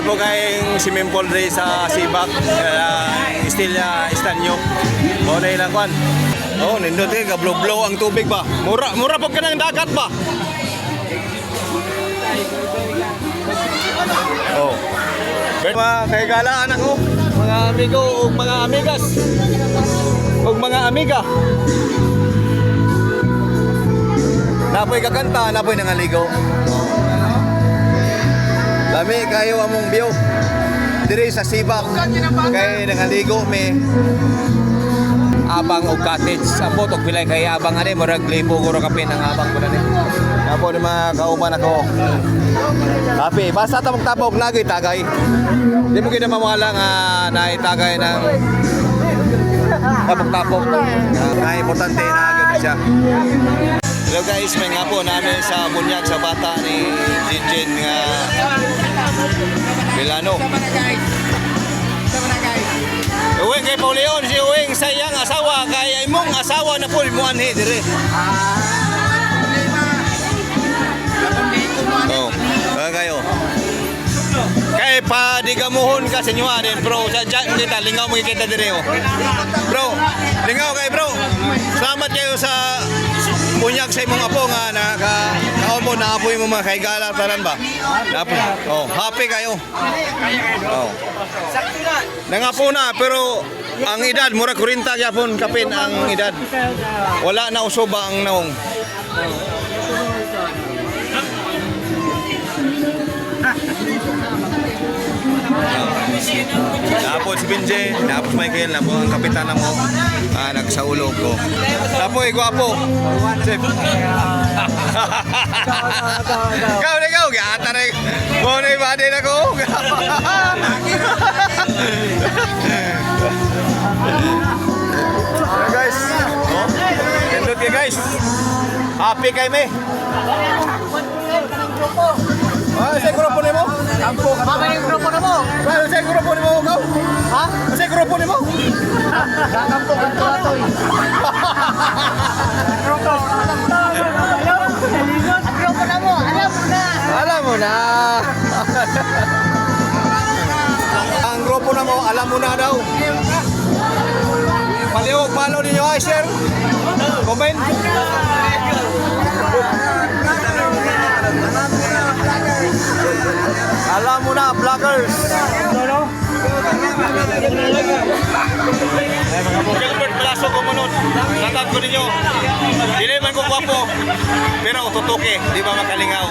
po kayong swimming pool rin sa Sibak. Still istanyo. O na ilang kwan. Oh, nindot kayo, blow-blow ang tubig ba? Mura po ka ng dagat ba? Oh. Mga kaigalaan ako, mga amigo ug mga amigas. Ug mga amiga. Napoy kakanta, napoy nangaligo. Lami kayo among view. Diri sa Sibak kay nangaligo mi. Abang og cottage. Ambot og pilay kay abang ani murag libo guro kapin ang abang ko ni. Napo ni mga kauban ako. Tapi basta ta magtabog lagi tagay. Di mo gina mamawala nga naitagay ng tapok-tapok. Na importante na gyud siya. Hello guys, may nga po namin sa bunyag sa bata ni Jinjin nga Milano. Uwing kay Pauleon, si Uwing sa iyang asawa, kaya imong asawa na po mo anhi dire. Oh, kayo. Kay pa di gamuhon ka sa inyo din, bro. Sa diyan kita lingaw makikita dire oh. Bro, lingaw kay bro. Salamat kayo sa bunyag sa imong apo nga kaon mo na apoy mo mga kaigala tanan ba? Apo. Oh, happy kayo. Oh. Nangapo na pero ang edad mura 40 gyapon kapin ang edad. Wala na usoba ang naong. Tapos si Binje, tapos Michael, tapos ang kapitan mo, nagsaulog ko. Tapos gwapo. Kau na kau, gata rin. Muna yung body na ko. Guys, kendot kayo guys. Happy kayo may. Sa grupo nimo? Kampo ka. Mama yung grupo nimo. Sa grupo nimo kau? Ha? Sa grupo nimo? Kampo ka toy. Grupo. Grupo namo, alam mo na. Alam mo na. Ang grupo namo, alam mo na daw. Paliwag follow ninyo ay share. Comment. Alam mo na, vloggers. Gilbert Palaso ko munod. Latag ko ninyo. Dili man ko gwapo. Pero tutuki, di ba makalingaw?